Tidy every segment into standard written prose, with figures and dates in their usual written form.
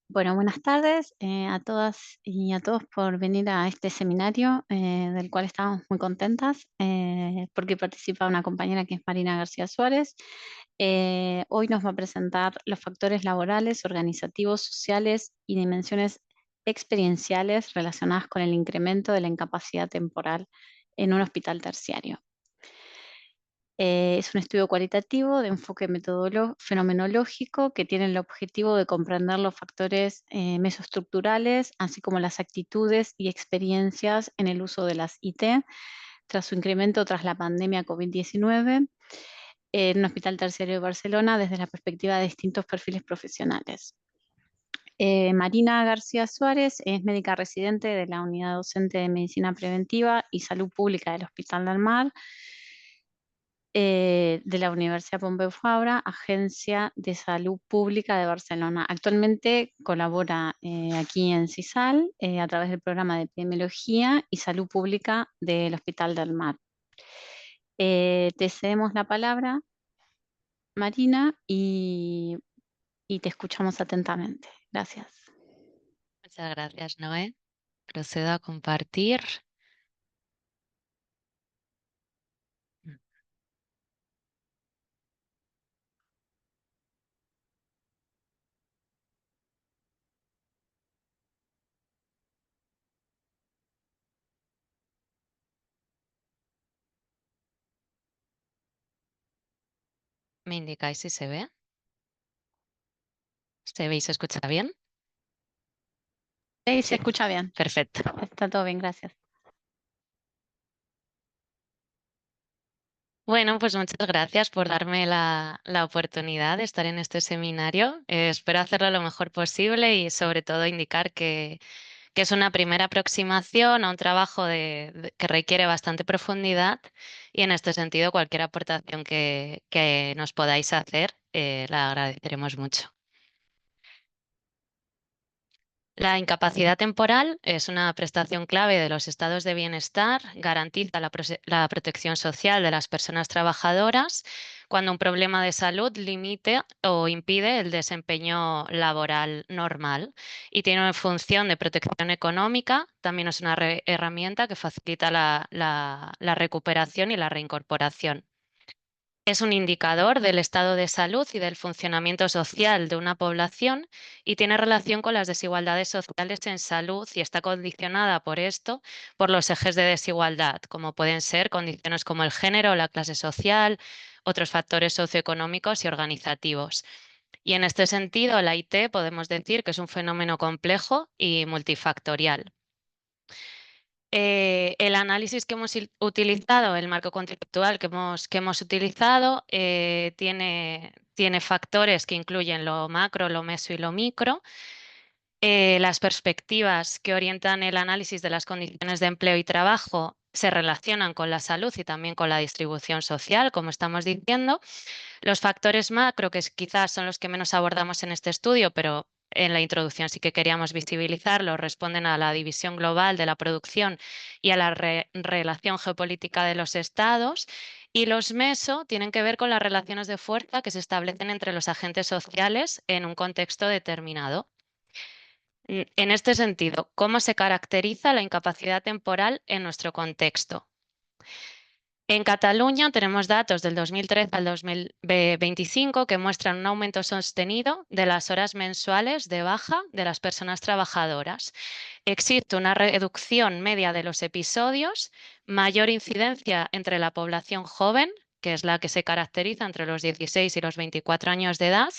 Bueno, buenas tardes a todas y a todos por venir a este seminario del cual estamos muy contentas porque participa una compañera que es Marina García Suárez. Hoy nos va a presentar los factores laborales, organizativos, sociales y dimensiones experienciales relacionadas con el incremento de la incapacidad temporal en un hospital terciario. Es un estudio cualitativo de enfoque fenomenológico que tiene el objetivo de comprender los factores mesoestructurales, así como las actitudes y experiencias en el uso de las IT tras su incremento tras la pandemia COVID-19 en un hospital terciario de Barcelona desde la perspectiva de distintos perfiles profesionales. Marina García Suárez es médica residente de la Unidad Docente de Medicina Preventiva y Salud Pública del Hospital del Mar de la Universidad Pompeu Fabra, Agencia de Salud Pública de Barcelona. Actualmente colabora aquí en CISAL a través del programa de Epidemiología y Salud Pública del Hospital del Mar. Te cedemos la palabra, Marina, y te escuchamos atentamente. Gracias. Muchas gracias, Noé. Procedo a compartir. ¿Me indicáis si se ve? ¿Se ve y se escucha bien? Sí, se Sí, escucha bien. perfecto. Está todo bien, gracias. Bueno, pues muchas gracias por darme la oportunidad de estar en este seminario. Espero hacerlo lo mejor posible y sobre todo indicar que es una primera aproximación a un trabajo que requiere bastante profundidad y en este sentido cualquier aportación que nos podáis hacer la agradeceremos mucho. La incapacidad temporal es una prestación clave de los estados de bienestar, garantiza la protección social de las personas trabajadoras cuando un problema de salud limite o impide el desempeño laboral normal y tiene una función de protección económica, también es una herramienta que facilita la recuperación y la reincorporación. Es un indicador del estado de salud y del funcionamiento social de una población y tiene relación con las desigualdades sociales en salud y está condicionada por esto, por los ejes de desigualdad, como pueden ser condiciones como el género, la clase social, otros factores socioeconómicos y organizativos. Y en este sentido, la IT podemos decir que es un fenómeno complejo y multifactorial. El análisis que hemos utilizado, el marco conceptual que hemos utilizado, tiene factores que incluyen lo macro, lo meso y lo micro. Las perspectivas que orientan el análisis de las condiciones de empleo y trabajo se relacionan con la salud y también con la distribución social, como estamos diciendo. Los factores macro, quizás son los que menos abordamos en este estudio, pero en la introducción sí que queríamos visibilizarlos, responden a la división global de la producción y a la relación geopolítica de los estados. Y los meso tienen que ver con las relaciones de fuerza que se establecen entre los agentes sociales en un contexto determinado. En este sentido, ¿cómo se caracteriza la incapacidad temporal en nuestro contexto? En Cataluña tenemos datos del 2013 al 2025 que muestran un aumento sostenido de las horas mensuales de baja de las personas trabajadoras. Existe una reducción media de los episodios, mayor incidencia entre la población joven, que es la que se caracteriza entre los 16 y los 24 años de edad,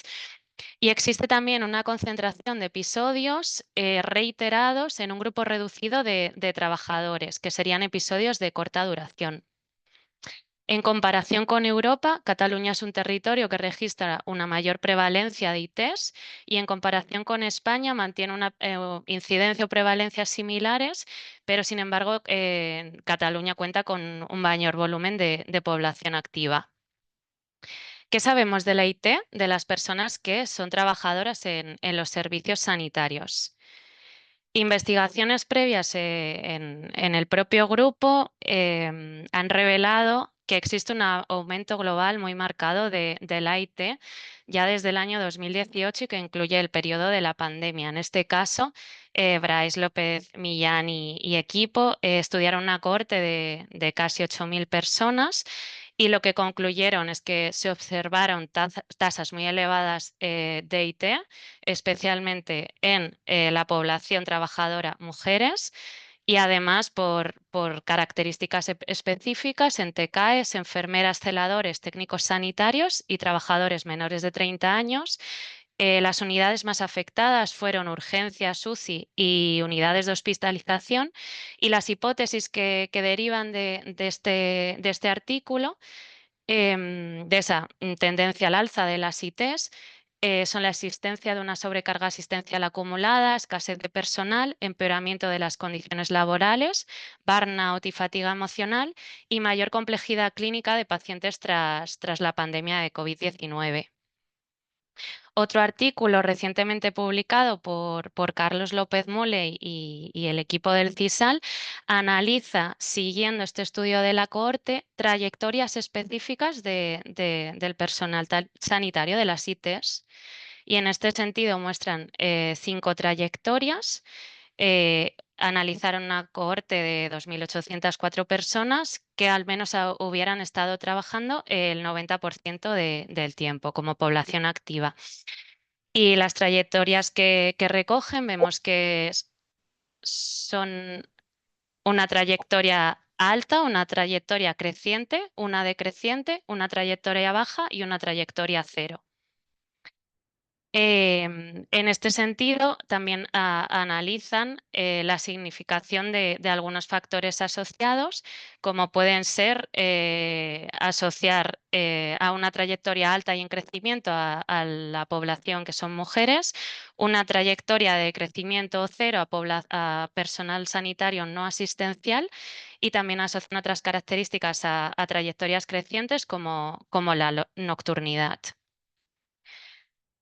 y existe también una concentración de episodios reiterados en un grupo reducido de trabajadores, que serían episodios de corta duración. En comparación con Europa, Cataluña es un territorio que registra una mayor prevalencia de ITs y en comparación con España mantiene una incidencia o prevalencia similares, pero sin embargo Cataluña cuenta con un mayor volumen de población activa. ¿Qué sabemos de la IT de las personas que son trabajadoras en los servicios sanitarios? Investigaciones previas en el propio grupo han revelado que existe un aumento global muy marcado de la IT ya desde el año 2018 y que incluye el periodo de la pandemia. En este caso, Bryce López Millán y equipo estudiaron una cohorte de casi 8.000 personas y lo que concluyeron es que se observaron tasas muy elevadas de IT, especialmente en la población trabajadora mujeres y además por características específicas en TCAES, enfermeras, celadores, técnicos sanitarios y trabajadores menores de 30 años. Las unidades más afectadas fueron urgencias, UCI y unidades de hospitalización. Y las hipótesis que derivan de este artículo, de esa tendencia al alza de las ITs, son la existencia de una sobrecarga asistencial acumulada, escasez de personal, empeoramiento de las condiciones laborales, burnout y fatiga emocional y mayor complejidad clínica de pacientes tras la pandemia de COVID-19. Otro artículo recientemente publicado por Carlos López Mole y el equipo del CISAL analiza, siguiendo este estudio de la cohorte, trayectorias específicas del personal sanitario de las ITES. Y en este sentido muestran 5 trayectorias. Analizaron una cohorte de 2.804 personas que al menos hubieran estado trabajando el 90% del tiempo como población activa. Y las trayectorias que recogen, vemos que son una trayectoria alta, una trayectoria creciente, una decreciente, una trayectoria baja y una trayectoria cero. En este sentido, también analizan la significación de algunos factores asociados, como pueden ser asociar a una trayectoria alta y en crecimiento a la población que son mujeres, una trayectoria de crecimiento cero a personal sanitario no asistencial y también asocian otras características a trayectorias crecientes como la nocturnidad.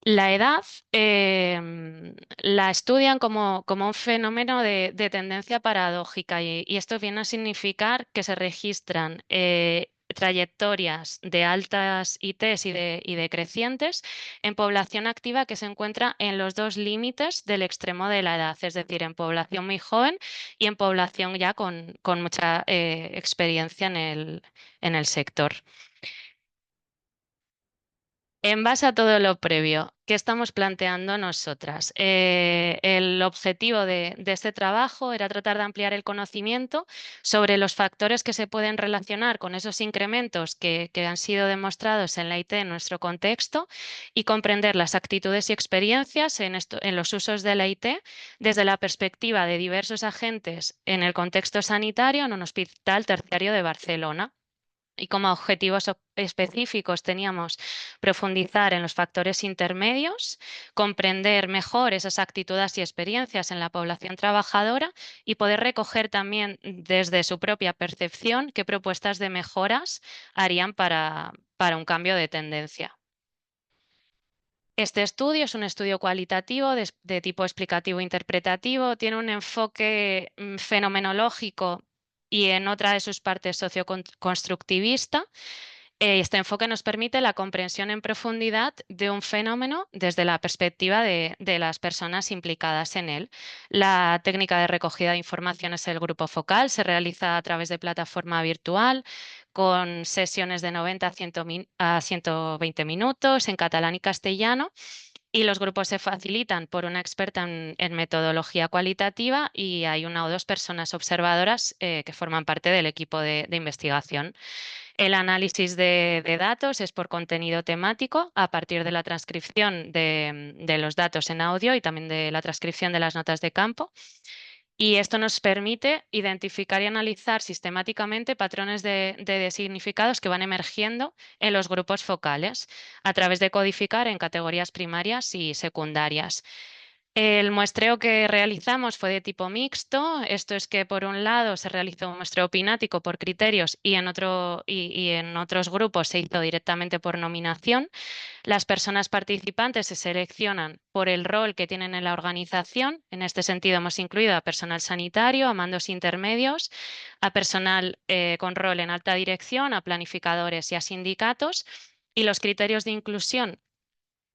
La edad la estudian como un fenómeno de tendencia paradójica y esto viene a significar que se registran trayectorias de altas ITs y de crecientes en población activa que se encuentra en los dos límites del extremo de la edad, es decir, en población muy joven y en población ya con mucha experiencia en el sector. En base a todo lo previo, ¿qué estamos planteando nosotras? El objetivo de este trabajo era tratar de ampliar el conocimiento sobre los factores que se pueden relacionar con esos incrementos que han sido demostrados en la IT en nuestro contexto y comprender las actitudes y experiencias en los usos de la IT desde la perspectiva de diversos agentes en el contexto sanitario en un hospital terciario de Barcelona. Y como objetivos específicos teníamos profundizar en los factores intermedios, comprender mejor esas actitudes y experiencias en la población trabajadora y poder recoger también desde su propia percepción qué propuestas de mejoras harían para un cambio de tendencia. Este estudio es un estudio cualitativo de tipo explicativo interpretativo, tiene un enfoque fenomenológico y en otra de sus partes socioconstructivista. Este enfoque nos permite la comprensión en profundidad de un fenómeno desde la perspectiva de las personas implicadas en él. La técnica de recogida de información es el grupo focal, se realiza a través de plataforma virtual con sesiones de 90 a 120 minutos en catalán y castellano. Y los grupos se facilitan por una experta en metodología cualitativa y hay una o dos personas observadoras que forman parte del equipo de investigación. El análisis de datos es por contenido temático a partir de la transcripción de los datos en audio y también de la transcripción de las notas de campo. Y esto nos permite identificar y analizar sistemáticamente patrones de significados que van emergiendo en los grupos focales a través de codificar en categorías primarias y secundarias. El muestreo que realizamos fue de tipo mixto. Esto es que, por un lado, se realizó un muestreo pinático por criterios y en otros grupos se hizo directamente por nominación. Las personas participantes se seleccionan por el rol que tienen en la organización. En este sentido, hemos incluido a personal sanitario, a mandos intermedios, a personal con rol en alta dirección, a planificadores y a sindicatos. Y los criterios de inclusión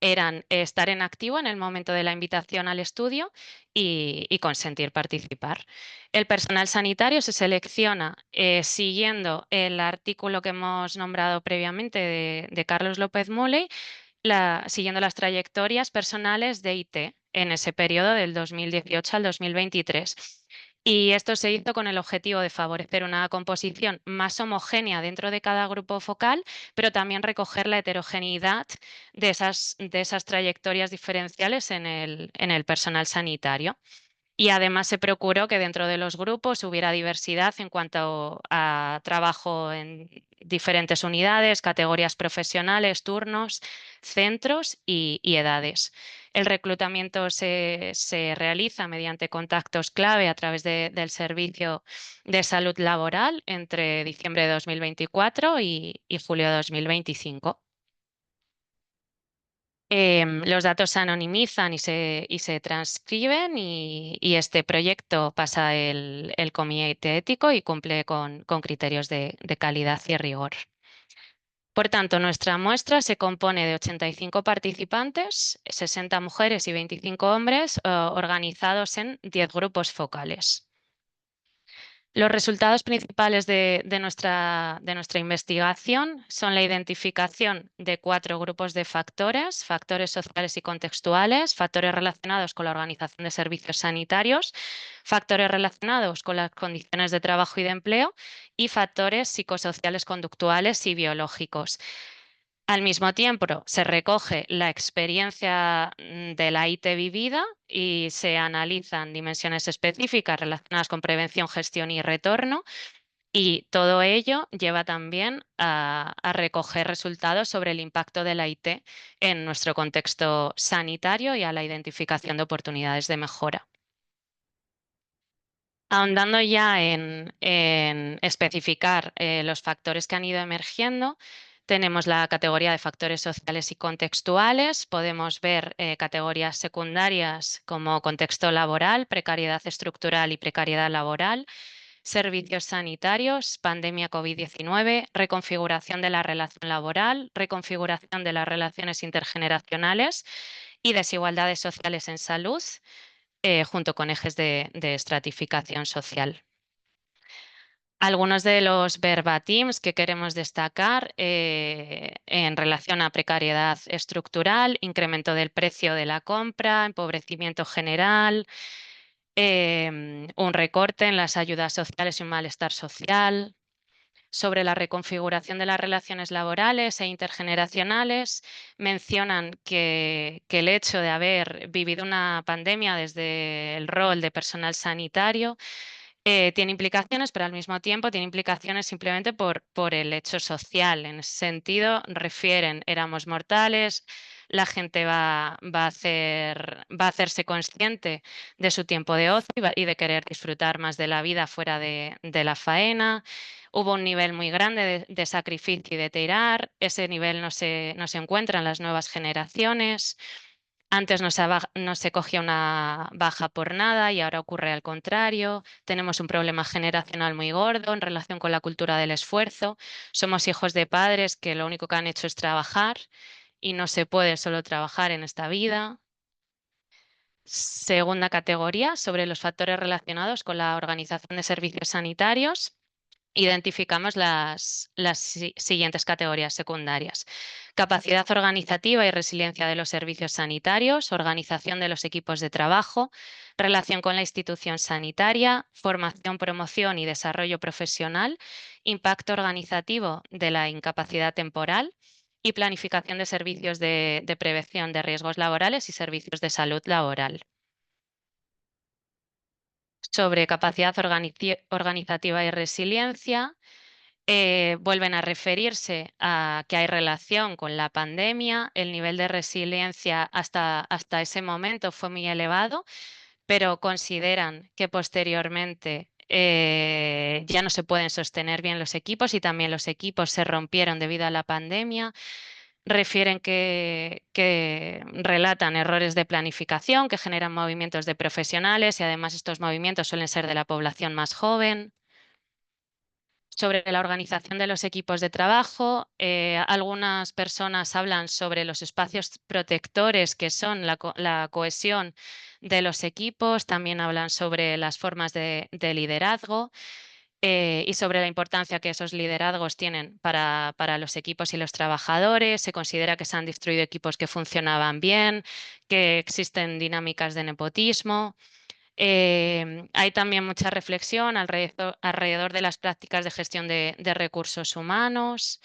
eran estar en activo en el momento de la invitación al estudio y consentir participar. El personal sanitario se selecciona siguiendo el artículo que hemos nombrado previamente de Carlos López Muley, siguiendo las trayectorias personales de IT en ese periodo del 2018 al 2023. Y esto se hizo con el objetivo de favorecer una composición más homogénea dentro de cada grupo focal, pero también recoger la heterogeneidad de esas trayectorias diferenciales en el personal sanitario. Y además se procuró que dentro de los grupos hubiera diversidad en cuanto a trabajo en diferentes unidades, categorías profesionales, turnos, centros y edades. El reclutamiento se realiza mediante contactos clave a través del Servicio de Salud Laboral entre diciembre de 2024 y julio de 2025. Los datos se anonimizan y se transcriben y este proyecto pasa el comité ético y cumple con criterios de calidad y rigor. Por tanto, nuestra muestra se compone de 85 participantes, 60 mujeres y 25 hombres, organizados en 10 grupos focales. Los resultados principales de nuestra investigación son la identificación de 4 grupos de factores: factores sociales y contextuales, factores relacionados con la organización de servicios sanitarios, factores relacionados con las condiciones de trabajo y de empleo y factores psicosociales conductuales y biológicos. Al mismo tiempo, se recoge la experiencia de la IT vivida y se analizan dimensiones específicas relacionadas con prevención, gestión y retorno. Y todo ello lleva también a recoger resultados sobre el impacto de la IT en nuestro contexto sanitario y a la identificación de oportunidades de mejora. Ahondando ya en especificar los factores que han ido emergiendo, tenemos la categoría de factores sociales y contextuales. Podemos ver categorías secundarias como contexto laboral, precariedad estructural y precariedad laboral, servicios sanitarios, pandemia COVID-19, reconfiguración de la relación laboral, reconfiguración de las relaciones intergeneracionales y desigualdades sociales en salud, junto con ejes de estratificación social. Algunos de los verbatims que queremos destacar en relación a precariedad estructural: incremento del precio de la compra, empobrecimiento general, un recorte en las ayudas sociales y un malestar social. Sobre la reconfiguración de las relaciones laborales e intergeneracionales, mencionan que el hecho de haber vivido una pandemia desde el rol de personal sanitario tiene implicaciones, pero al mismo tiempo tiene implicaciones simplemente por el hecho social. En ese sentido, refieren: éramos mortales, la gente va a hacerse consciente de su tiempo de ocio y de querer disfrutar más de la vida fuera de la faena. Hubo un nivel muy grande de sacrificio y de tirar. Ese nivel no se encuentra en las nuevas generaciones. Antes no se cogía una baja por nada y ahora ocurre al contrario. Tenemos un problema generacional muy gordo en relación con la cultura del esfuerzo. Somos hijos de padres que lo único que han hecho es trabajar y no se puede solo trabajar en esta vida. Segunda categoría, sobre los factores relacionados con la organización de servicios sanitarios. Identificamos las siguientes categorías secundarias: capacidad organizativa y resiliencia de los servicios sanitarios, organización de los equipos de trabajo, relación con la institución sanitaria, formación, promoción y desarrollo profesional, impacto organizativo de la incapacidad temporal y planificación de servicios de prevención de riesgos laborales y servicios de salud laboral. Sobre capacidad organizativa y resiliencia, Vuelven a referirse a que hay relación con la pandemia, el nivel de resiliencia hasta ese momento fue muy elevado, pero consideran que posteriormente ya no se pueden sostener bien los equipos y también los equipos se rompieron debido a la pandemia. Refieren que relatan errores de planificación que generan movimientos de profesionales y además estos movimientos suelen ser de la población más joven. Sobre la organización de los equipos de trabajo, algunas personas hablan sobre los espacios protectores que son la cohesión de los equipos, también hablan sobre las formas de liderazgo y sobre la importancia que esos liderazgos tienen para los equipos y los trabajadores. Se considera que se han destruido equipos que funcionaban bien, que existen dinámicas de nepotismo. Hay también mucha reflexión alrededor de las prácticas de gestión de recursos humanos.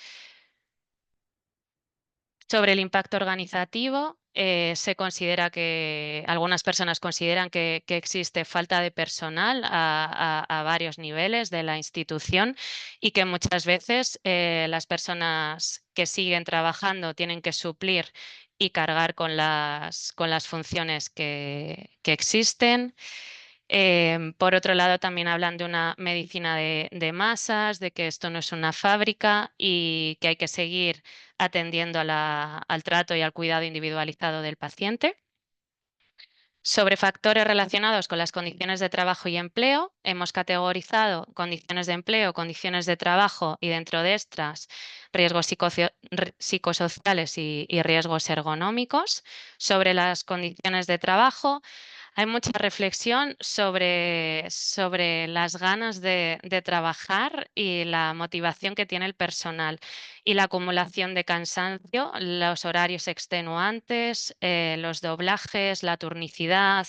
Sobre el impacto organizativo, se considera que algunas personas consideran que existe falta de personal a varios niveles de la institución y que muchas veces las personas que siguen trabajando tienen que suplir y cargar con las funciones que existen. Por otro lado, también hablan de una medicina de masas, de que esto no es una fábrica y que hay que seguir atendiendo al trato y al cuidado individualizado del paciente. Sobre factores relacionados con las condiciones de trabajo y empleo, hemos categorizado condiciones de empleo, condiciones de trabajo y dentro de estas riesgos psicosociales y riesgos ergonómicos. Sobre las condiciones de trabajo, hay mucha reflexión sobre las ganas de trabajar y la motivación que tiene el personal y la acumulación de cansancio, los horarios extenuantes, los doblajes, la turnicidad.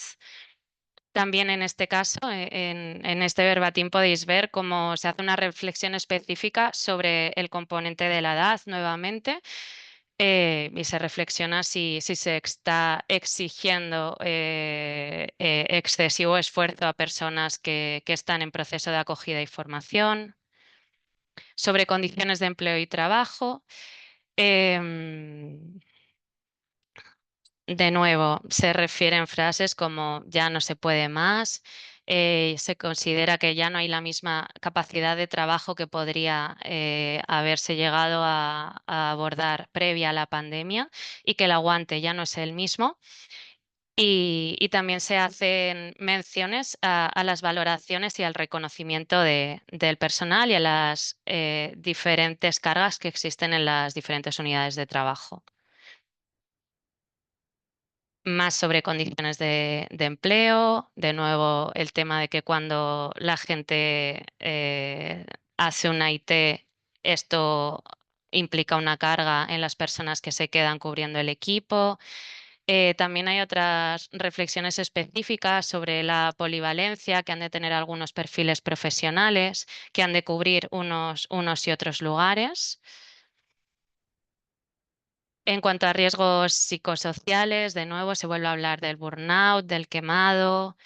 También en este caso, en este verbatim podéis ver cómo se hace una reflexión específica sobre el componente de la edad nuevamente y se reflexiona si se está exigiendo excesivo esfuerzo a personas que están en proceso de acogida y formación. Sobre condiciones de empleo y trabajo. em, de nuevo, se refieren frases como ya no se puede más, se considera que ya no hay la misma capacidad de trabajo que podría haberse llegado a abordar previa a la pandemia y que el aguante ya no es el mismo. Y también se hacen menciones a las valoraciones y al reconocimiento del personal y a las diferentes cargas que existen en las diferentes unidades de trabajo. Más sobre condiciones de empleo, de nuevo el tema de que cuando la gente hace una IT, esto implica una carga en las personas que se quedan cubriendo el equipo. También hay otras reflexiones específicas sobre la polivalencia que han de tener algunos perfiles profesionales, que han de cubrir unos y otros lugares. En cuanto a riesgos psicosociales, de nuevo se vuelve a hablar del burnout, del quemado,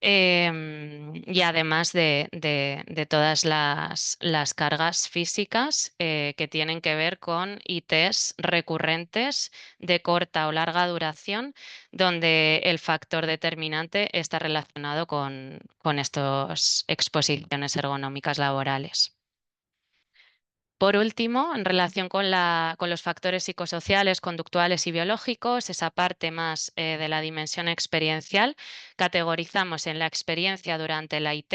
y además de todas las cargas físicas que tienen que ver con ITs recurrentes de corta o larga duración, donde el factor determinante está relacionado con estas exposiciones ergonómicas laborales. Por último, en relación con los factores psicosociales, conductuales y biológicos, esa parte más de la dimensión experiencial, categorizamos en la experiencia durante la IT,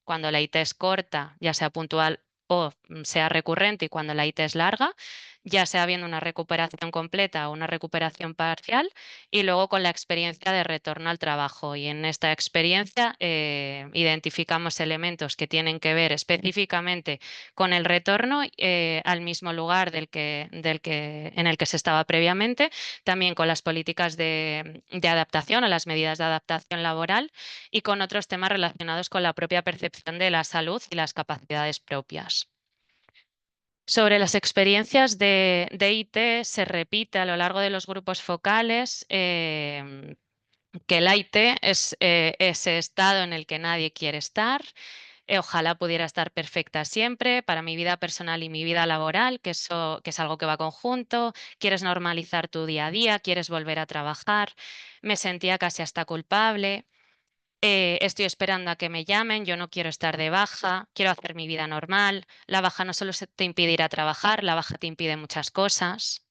cuando la IT es corta, ya sea puntual o sea recurrente, y cuando la IT es larga, ya sea habiendo una recuperación completa o una recuperación parcial, y luego con la experiencia de retorno al trabajo. Y en esta experiencia identificamos elementos que tienen que ver específicamente con el retorno al mismo lugar en el que se estaba previamente, también con las políticas de adaptación, a las medidas de adaptación laboral y con otros temas relacionados con la propia percepción de la salud y las capacidades propias. Sobre las experiencias de IT se repite a lo largo de los grupos focales que el IT es ese estado en el que nadie quiere estar, Ojalá pudiera estar perfecta siempre para mi vida personal y mi vida laboral, que es algo que va conjunto. Quieres normalizar tu día a día, quieres volver a trabajar. Me sentía casi hasta culpable. Estoy esperando a que me llamen, yo no quiero estar de baja, quiero hacer mi vida normal. La baja no solo te impide ir a trabajar, la baja te impide muchas cosas.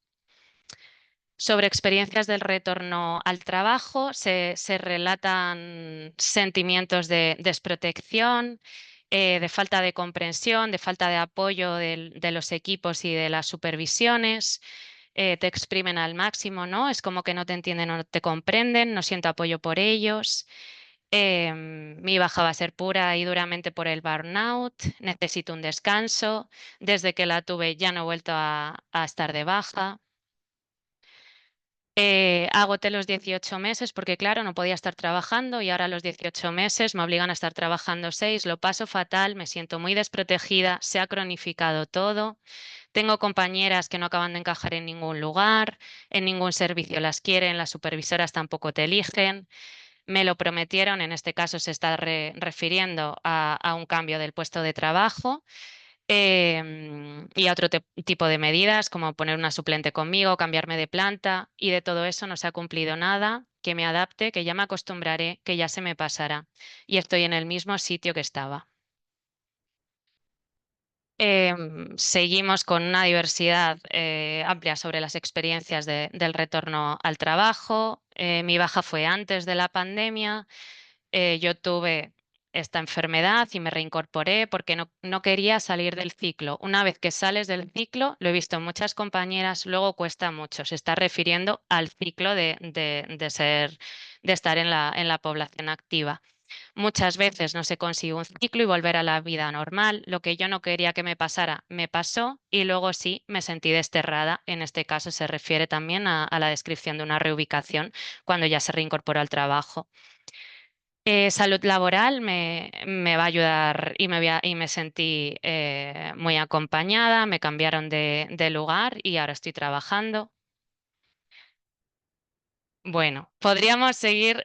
Sobre experiencias del retorno al trabajo, se relatan sentimientos de desprotección, de falta de comprensión, de falta de apoyo de los equipos y de las supervisiones. Te exprimen al máximo, ¿no? Es como que no te entienden o no te comprenden, no siento apoyo por ellos. Mi baja va a ser pura y duramente por el burnout, necesito un descanso. Desde que la tuve ya no he vuelto a estar de baja. Agoté los 18 meses porque, claro, no podía estar trabajando y ahora a los 18 meses me obligan a estar trabajando 6. Lo paso fatal, me siento muy desprotegida, se ha cronificado todo. Tengo compañeras que no acaban de encajar en ningún lugar, en ningún servicio las quieren, las supervisoras tampoco te eligen. Me lo prometieron, en este caso se está refiriendo a un cambio del puesto de trabajo. Y a otro tipo de medidas, como poner una suplente conmigo, cambiarme de planta, y de todo eso no se ha cumplido nada, que me adapte, que ya me acostumbraré, que ya se me pasará. Y estoy en el mismo sitio que estaba. Seguimos con una diversidad amplia sobre las experiencias del retorno al trabajo. Mi baja fue antes de la pandemia. Yo tuve esta enfermedad y me reincorporé porque no quería salir del ciclo. Una vez que sales del ciclo, lo he visto en muchas compañeras, luego cuesta mucho. Se está refiriendo al ciclo de estar en la población activa. Muchas veces no se consigue un ciclo y volver a la vida normal. Lo que yo no quería que me pasara, me pasó y luego sí me sentí desterrada. En este caso se refiere también a la descripción de una reubicación cuando ya se reincorporó al trabajo. Salud laboral me va a ayudar y me sentí muy acompañada, me cambiaron de lugar y ahora estoy trabajando. Bueno, podríamos seguir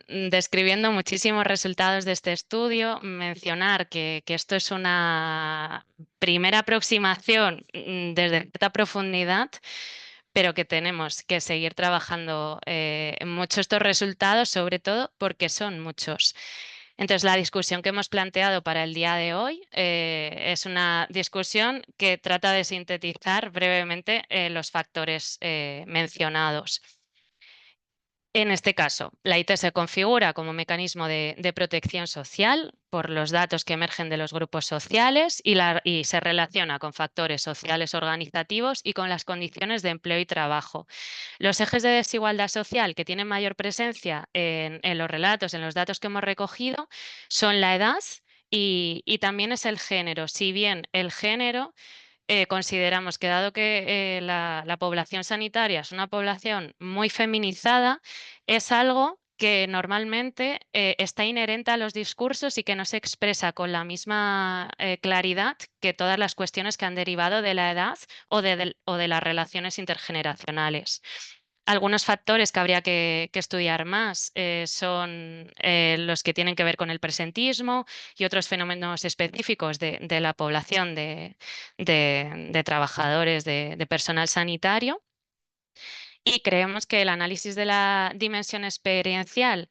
describiendo muchísimos resultados de este estudio, mencionar que esto es una primera aproximación desde cierta profundidad, pero que tenemos que seguir trabajando en muchos estos resultados, sobre todo porque son muchos. Entonces, la discusión que hemos planteado para el día de hoy es una discusión que trata de sintetizar brevemente los factores mencionados. En este caso, la IT se configura como mecanismo de protección social por los datos que emergen de los grupos sociales y se relaciona con factores sociales organizativos y con las condiciones de empleo y trabajo. Los ejes de desigualdad social que tienen mayor presencia en los relatos, en los datos que hemos recogido, son la edad y también es el género. Si bien el género consideramos que dado que la población sanitaria es una población muy feminizada, es algo que normalmente está inherente a los discursos y que no se expresa con la misma claridad que todas las cuestiones que han derivado de la edad o de las relaciones intergeneracionales. Algunos factores que habría que estudiar más son los que tienen que ver con el presentismo y otros fenómenos específicos de la población de trabajadores, de personal sanitario. Y creemos que el análisis de la dimensión experiencial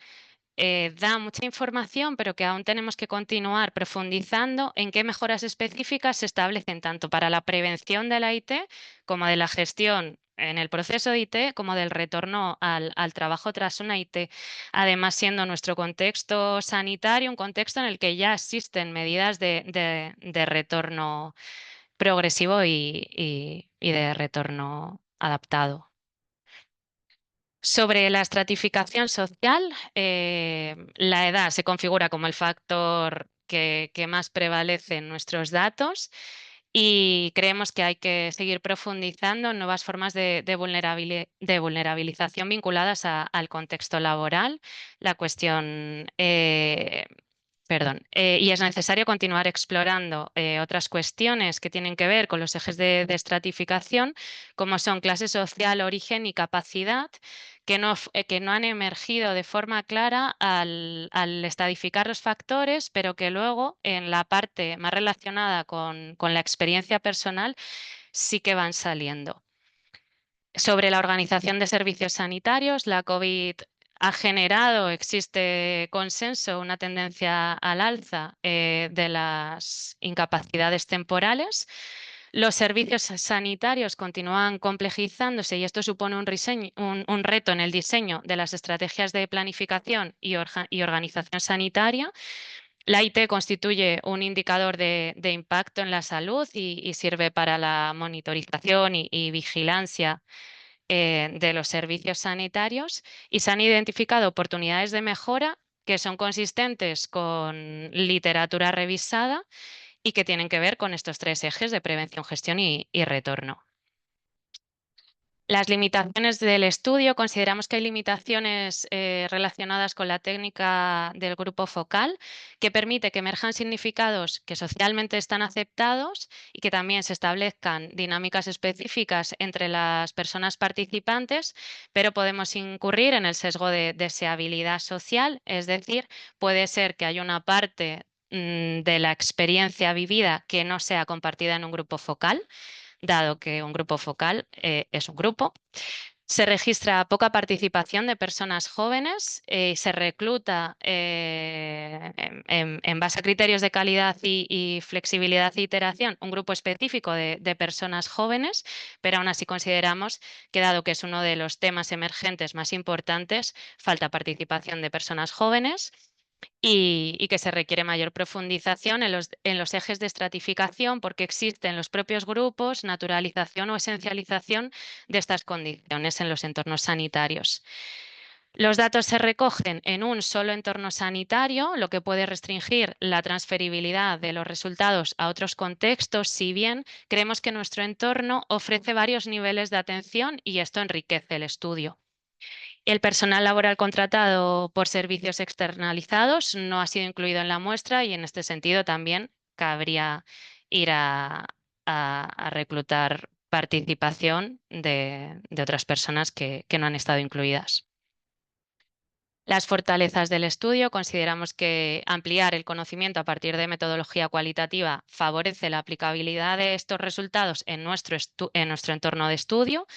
da mucha información, pero que aún tenemos que continuar profundizando en qué mejoras específicas se establecen tanto para la prevención de la IT como de la gestión en el proceso de IT, como del retorno al trabajo tras una IT. Además, siendo nuestro contexto sanitario un contexto en el que ya existen medidas de retorno progresivo y de retorno adaptado. Sobre la estratificación social, la edad se configura como el factor que más prevalece en nuestros datos y creemos que hay que seguir profundizando en nuevas formas de vulnerabilización vinculadas al contexto laboral. La cuestión Perdón. Y es necesario continuar explorando otras cuestiones que tienen que ver con los ejes de estratificación, como son clase social, origen y capacidad, que no han emergido de forma clara al estadificar los factores, pero que luego en la parte más relacionada con la experiencia personal sí que van saliendo. Sobre la organización de servicios sanitarios, la COVID ha generado, existe consenso, una tendencia al alza de las incapacidades temporales. Los servicios sanitarios continúan complejizándose y esto supone un reto en el diseño de las estrategias de planificación y organización sanitaria. La IT constituye un indicador de impacto en la salud y sirve para la monitorización y vigilancia de los servicios sanitarios, y se han identificado oportunidades de mejora que son consistentes con literatura revisada y que tienen que ver con estos tres ejes de prevención, gestión y retorno. Las limitaciones del estudio, consideramos que hay limitaciones relacionadas con la técnica del grupo focal, que permite que emerjan significados que socialmente están aceptados y que también se establezcan dinámicas específicas entre las personas participantes, pero podemos incurrir en el sesgo de deseabilidad social, es decir, puede ser que haya una parte de la experiencia vivida que no sea compartida en un grupo focal, dado que un grupo focal es un grupo. Se registra poca participación de personas jóvenes y se recluta en base a criterios de calidad y flexibilidad e iteración un grupo específico de personas jóvenes, pero aún así consideramos que, dado que es uno de los temas emergentes más importantes, falta participación de personas jóvenes y que se requiere mayor profundización en los ejes de estratificación, porque existen los propios grupos, naturalización o esencialización de estas condiciones en los entornos sanitarios. Los datos se recogen en un solo entorno sanitario, lo que puede restringir la transferibilidad de los resultados a otros contextos, si bien creemos que nuestro entorno ofrece varios niveles de atención y esto enriquece el estudio. El personal laboral contratado por servicios externalizados no ha sido incluido en la muestra y en este sentido también cabría ir a reclutar participación de otras personas que no han estado incluidas. Las fortalezas del estudio: consideramos que ampliar el conocimiento a partir de metodología cualitativa favorece la aplicabilidad de estos resultados en nuestro entorno de estudio,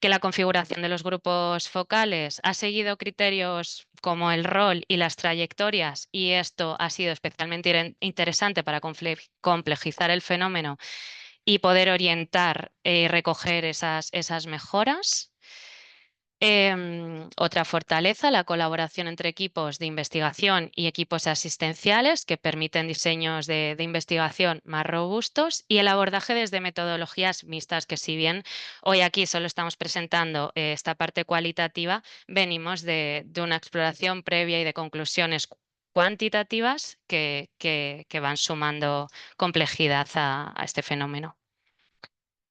que la configuración de los grupos focales ha seguido criterios como el rol y las trayectorias, y esto ha sido especialmente interesante para complejizar el fenómeno y poder orientar y recoger esas mejoras. Otra fortaleza: la colaboración entre equipos de investigación y equipos asistenciales, que permiten diseños de investigación más robustos, y el abordaje desde metodologías mixtas, que si bien hoy aquí solo estamos presentando esta parte cualitativa, venimos de una exploración previa y de conclusiones cuantitativas que van sumando complejidad a este fenómeno.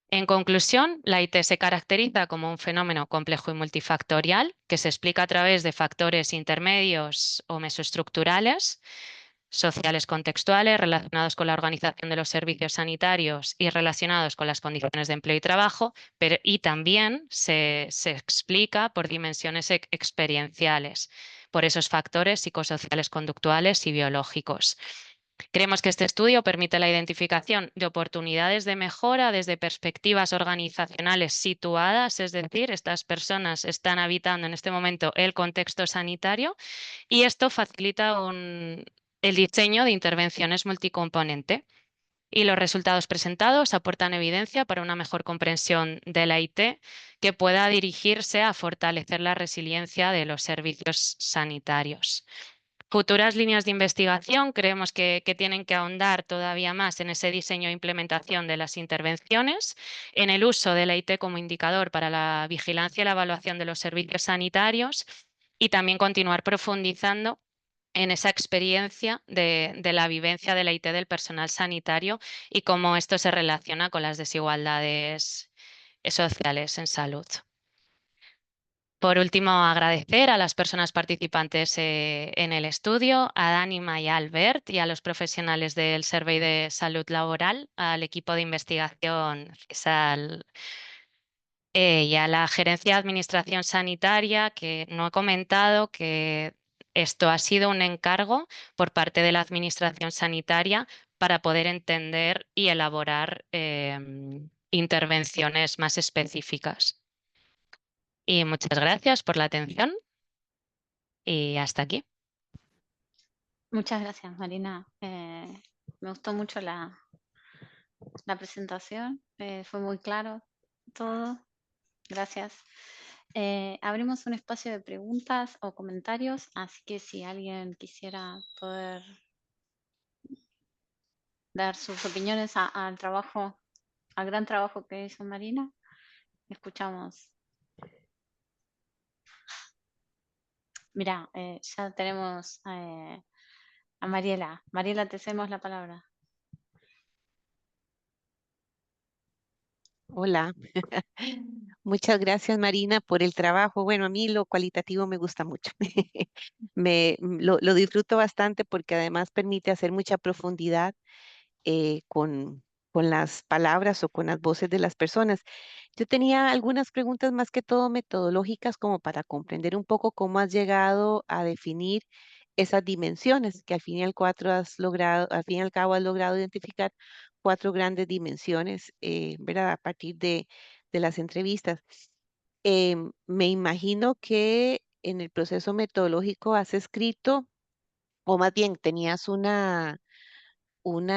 En conclusión, la IT se caracteriza como un fenómeno complejo y multifactorial que se explica a través de factores intermedios o mesoestructurales, sociales contextuales, relacionados con la organización de los servicios sanitarios y relacionados con las condiciones de empleo y trabajo, y también se explica por dimensiones experienciales, por esos factores psicosociales, conductuales y biológicos. Creemos que este estudio permite la identificación de oportunidades de mejora desde perspectivas organizacionales situadas, es decir, estas personas están habitando en este momento el contexto sanitario, y esto facilita el diseño de intervenciones multicomponente. Y los resultados presentados aportan evidencia para una mejor comprensión de la IT, que pueda dirigirse a fortalecer la resiliencia de los servicios sanitarios. Futuras líneas de investigación creemos que tienen que ahondar todavía más en ese diseño e implementación de las intervenciones, en el uso de la IT como indicador para la vigilancia y la evaluación de los servicios sanitarios, y también continuar profundizando en esa experiencia de la vivencia de la IT del personal sanitario y cómo esto se relaciona con las desigualdades sociales en salud. Por último, agradecer a las personas participantes en el estudio, a Dánima y a Albert y a los profesionales del Survey de Salud Laboral, al equipo de investigación CESAL y a la Gerencia de Administración Sanitaria, que no he comentado que esto ha sido un encargo por parte de la Administración Sanitaria para poder entender y elaborar intervenciones más específicas. Y muchas gracias por la atención y hasta aquí. Muchas gracias, Marina. Me gustó mucho la presentación, fue muy claro todo. Gracias. Abrimos un espacio de preguntas o comentarios, así que si alguien quisiera poder dar sus opiniones al trabajo, al gran trabajo que hizo Marina, escuchamos. Mira, ya tenemos a Mariela. Mariela, te cedemos la palabra. Hola, muchas gracias Marina por el trabajo. Bueno, a mí lo cualitativo me gusta mucho. Lo disfruto bastante porque además permite hacer mucha profundidad eh, con, con las palabras o con las voces de las personas. Yo tenía algunas preguntas más que todo metodológicas como para comprender un poco cómo has llegado a definir esas dimensiones que al fin y al fin y al cabo has logrado identificar cuatro grandes dimensiones, ¿verdad? A partir de las entrevistas. Me imagino que en el proceso metodológico has escrito, o más bien tenías una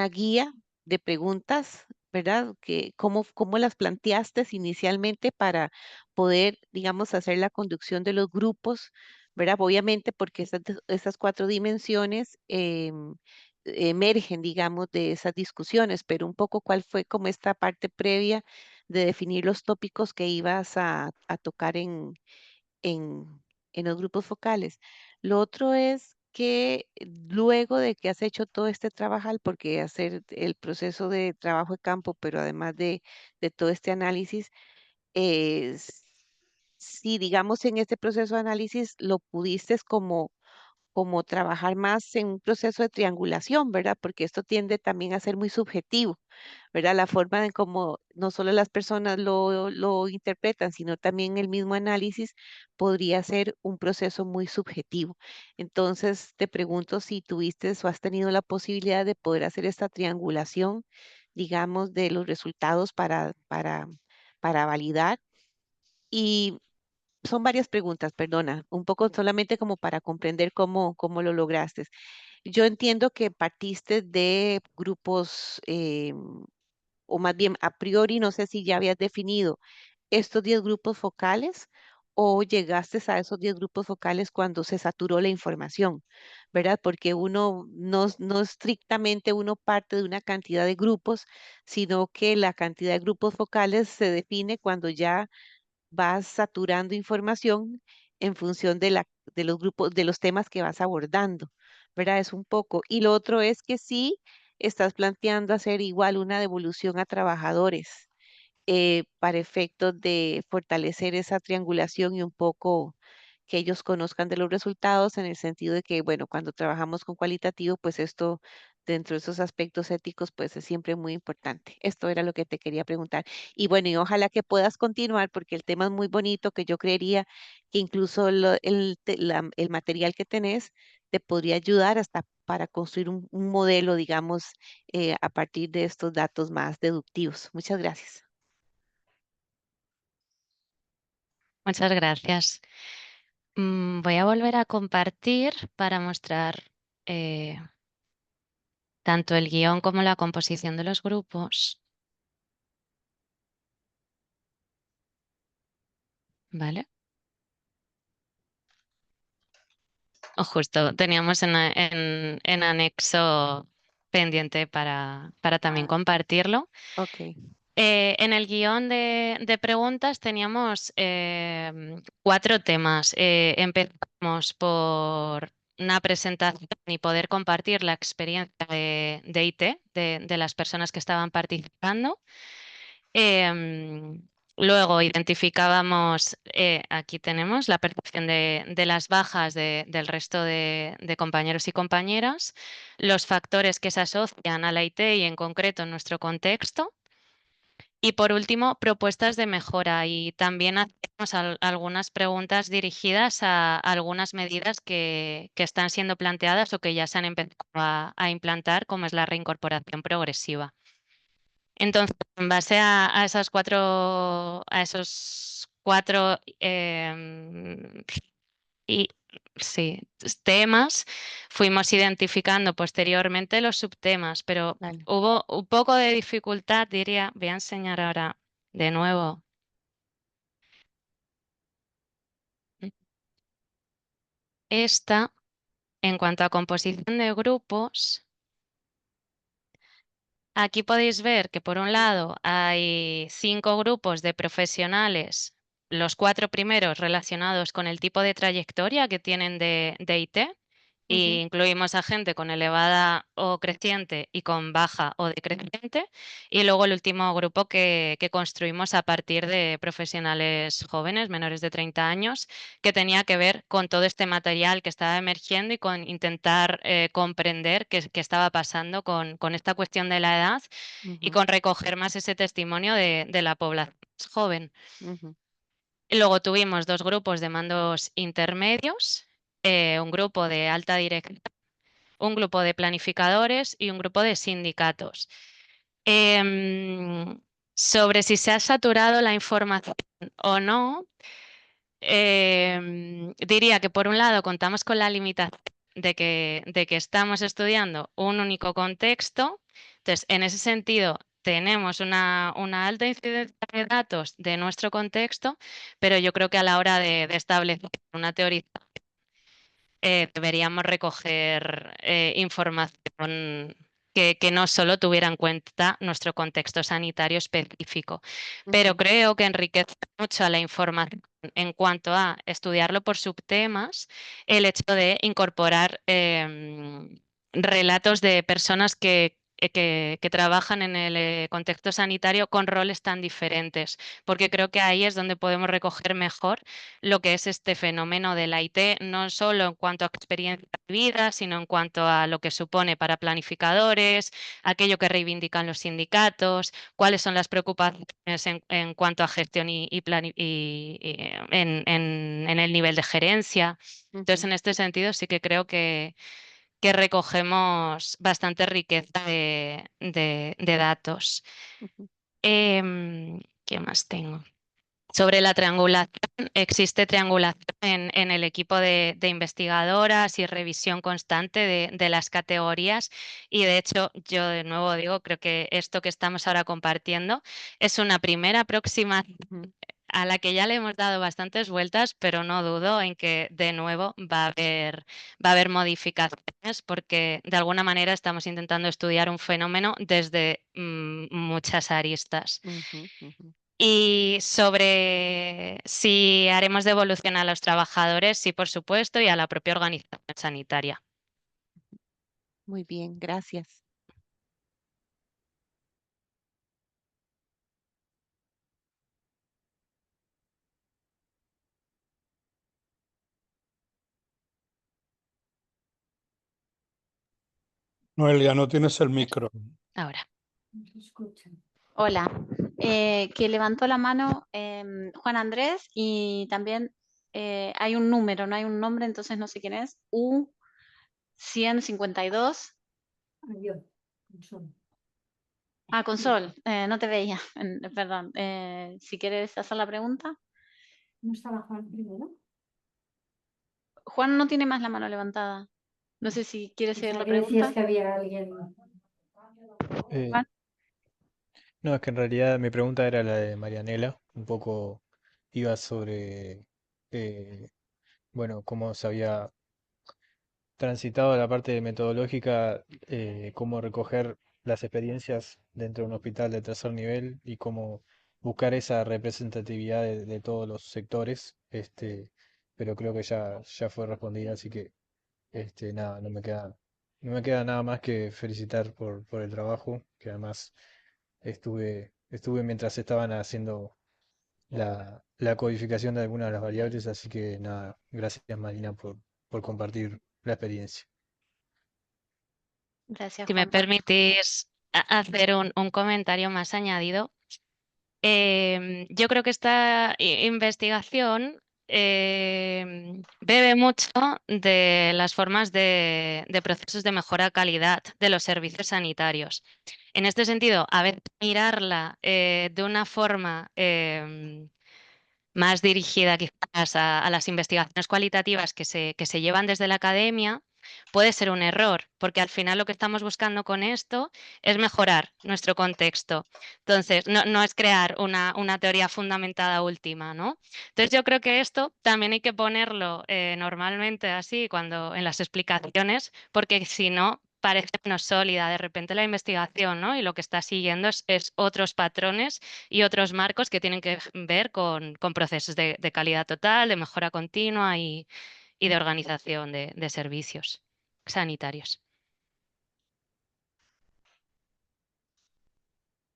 guía de preguntas, ¿verdad? ¿Cómo las planteaste inicialmente para poder, digamos, hacer la conducción de los grupos, ¿verdad? Obviamente porque esas cuatro dimensiones emergen, digamos, de esas discusiones, pero un poco cuál fue como esta parte previa de definir los tópicos que ibas a tocar en, en los grupos focales. Lo otro es que luego de que has hecho todo este trabajo, porque hacer el proceso de trabajo de campo, pero además de todo este análisis, es, si digamos en este proceso de análisis lo pudiste como trabajar más en un proceso de triangulación, ¿verdad? Porque esto tiende también a ser muy subjetivo, ¿verdad? La forma en cómo no solo las personas lo interpretan, sino también el mismo análisis podría ser un proceso muy subjetivo. Entonces, te pregunto si tuviste o has tenido la posibilidad de poder hacer esta triangulación, digamos, de los resultados para validar. Y son varias preguntas, perdona, un poco solamente como para comprender cómo lo lograste. Yo entiendo que partiste de grupos, o más bien a priori, no sé si ya habías definido estos 10 grupos focales o llegaste a esos 10 grupos focales cuando se saturó la información, ¿verdad? Porque uno no estrictamente uno parte de una cantidad de grupos, sino que la cantidad de grupos focales se define cuando ya vas saturando información en función de los grupos, de los temas que vas abordando, ¿verdad? Es un poco. Y lo otro es que sí estás planteando hacer igual una devolución a trabajadores para efectos de fortalecer esa triangulación y un poco que ellos conozcan de los resultados en el sentido de que, bueno, cuando trabajamos con cualitativo, pues esto dentro de esos aspectos éticos, pues es siempre muy importante. Esto era lo que te quería preguntar. Y bueno, y ojalá que puedas continuar porque el tema es muy bonito, que yo creería que incluso el material que tenés te podría ayudar hasta para construir un modelo, digamos, a partir de estos datos más deductivos. Muchas gracias. Muchas gracias. Voy a volver a compartir para mostrar eh, tanto el guión como la composición de los grupos. ¿Vale? O justo teníamos en anexo pendiente para también Ah, compartirlo. ok. En el guión de preguntas teníamos cuatro temas. Empezamos por una presentación y poder compartir la experiencia de IT de las personas que estaban participando. Em, Luego identificábamos, aquí tenemos la percepción de las bajas del resto de compañeros y compañeras, los factores que se asocian a la IT y en concreto en nuestro contexto. Y por último, propuestas de mejora. Y también hacemos algunas preguntas dirigidas a algunas medidas que están siendo planteadas o que ya se han empezado a implantar, como es la reincorporación progresiva. Entonces, en base a esos cuatro y, sí, temas, fuimos identificando posteriormente los subtemas, pero Vale. hubo un poco de dificultad, diría. Voy a enseñar ahora de nuevo. Esta, en cuanto a composición de grupos, aquí podéis ver que por un lado hay 5 grupos de profesionales, los 4 primeros relacionados con el tipo de trayectoria que tienen de IT, y incluimos a gente con elevada o creciente y con baja o decreciente, y luego el último grupo que construimos a partir de profesionales jóvenes, menores de 30 años, que tenía que ver con todo este material que estaba emergiendo y con intentar comprender qué estaba pasando con esta cuestión de la edad y con recoger más ese testimonio de la población joven. Ujú, Y luego tuvimos 2 grupos de mandos intermedios, un grupo de alta dirección, un grupo de planificadores y un grupo de sindicatos. Sobre si se ha saturado la información o no, diría que por un lado contamos con la limitación de que estamos estudiando un único contexto. Entonces, en ese sentido, tenemos una alta incidencia de datos de nuestro contexto, pero yo creo que a la hora de establecer una teoría deberíamos recoger información que no solo tuviera en cuenta nuestro contexto sanitario específico, pero creo que enriquece mucho a la información en cuanto a estudiarlo por subtemas, el hecho de incorporar relatos de personas que trabajan en el contexto sanitario con roles tan diferentes, porque creo que ahí es donde podemos recoger mejor lo que es este fenómeno de la IT, no solo en cuanto a experiencia de vida, sino en cuanto a lo que supone para planificadores, aquello que reivindican los sindicatos, cuáles son las preocupaciones en cuanto a gestión en el nivel de gerencia. Entonces, en este sentido, sí que creo que recogemos bastante riqueza de datos. ¿Qué más tengo? Sobre la triangulación, existe triangulación en el equipo de investigadoras y revisión constante de las categorías, y de hecho yo de nuevo digo, creo que esto que estamos ahora compartiendo es una primera aproximación a la que ya le hemos dado bastantes vueltas, pero no dudo en que de nuevo va a haber modificaciones, porque de alguna manera estamos intentando estudiar un fenómeno desde muchas aristas. Y sobre si haremos devolución a los trabajadores, sí, por supuesto, y a la propia organización sanitaria. Muy bien, gracias. Noelia, no tienes el micro. Ahora. Hola, que levantó la mano Juan Andrés y también hay un número, no hay un nombre, entonces no sé quién es. U152. Ah, con Sol, no te veía, perdón. Si quieres hacer la pregunta. ¿No estaba Juan primero? Juan no tiene más la mano levantada. No sé si quieres seguir Pensaba la que decías pregunta. que había alguien. Juan. No, es que en realidad mi pregunta era la de Marianela, un poco iba sobre, eh, bueno, cómo se había transitado la parte metodológica, cómo recoger las experiencias dentro de un hospital de tercer nivel y cómo buscar esa representatividad de todos los sectores, pero creo que ya fue respondida, así que nada, no me queda nada más que felicitar por el trabajo, que además estuve mientras estaban haciendo la codificación de algunas de las variables, así que nada, gracias Marina por compartir la experiencia. Gracias, Si me Juan Pablo. permitís hacer un comentario más añadido. Yo creo que esta investigación bebe mucho de las formas de procesos de mejora de calidad de los servicios sanitarios. En este sentido, a veces mirarla de una forma más dirigida quizás a las investigaciones cualitativas que se llevan desde la academia, puede ser un error, porque al final lo que estamos buscando con esto es mejorar nuestro contexto. Entonces, no es crear una teoría fundamentada última, ¿no? Entonces, yo creo que esto también hay que ponerlo normalmente así cuando en las explicaciones, porque si no, parece menos sólida de repente la investigación, ¿no? Y lo que está siguiendo es otros patrones y otros marcos que tienen que ver con procesos de calidad total, de mejora continua y de organización de servicios sanitarios.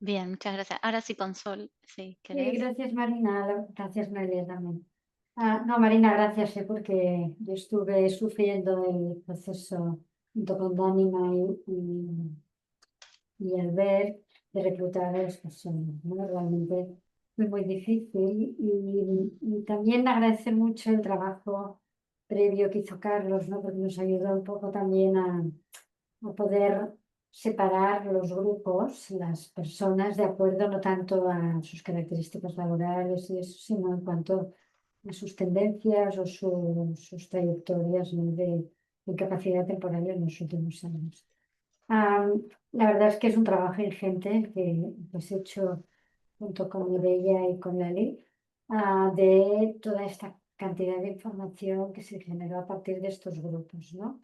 Bien, muchas gracias. Ahora sí, Consol, si Sí, querés. gracias Marina, gracias Noelia también. No, Marina, gracias, porque yo estuve sufriendo el proceso junto con Dánima y Albert de reclutar a las personas, ¿no? Realmente fue muy difícil y también agradecer mucho el trabajo previo que hizo Carlos, ¿no? Porque nos ayudó un poco también a poder separar los grupos, las personas, de acuerdo no tanto a sus características laborales y eso, sino en cuanto a sus tendencias o sus trayectorias, ¿no? de incapacidad temporal en los últimos años. La verdad es que es un trabajo ingente el que has hecho junto con Mireia y con Lali, de toda esta cantidad de información que se generó a partir de estos grupos, ¿no?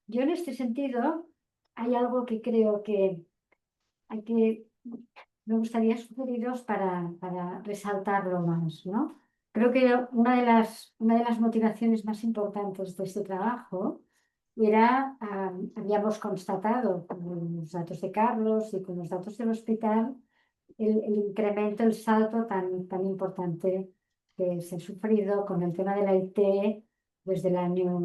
Yo en este sentido hay algo que creo que me gustaría sugeriros para resaltarlo más, ¿no? Creo que una de las motivaciones más importantes de este trabajo era, habíamos constatado con los datos de Carlos y con los datos del hospital, el incremento, el salto tan importante que se ha sufrido con el tema de la IT desde el año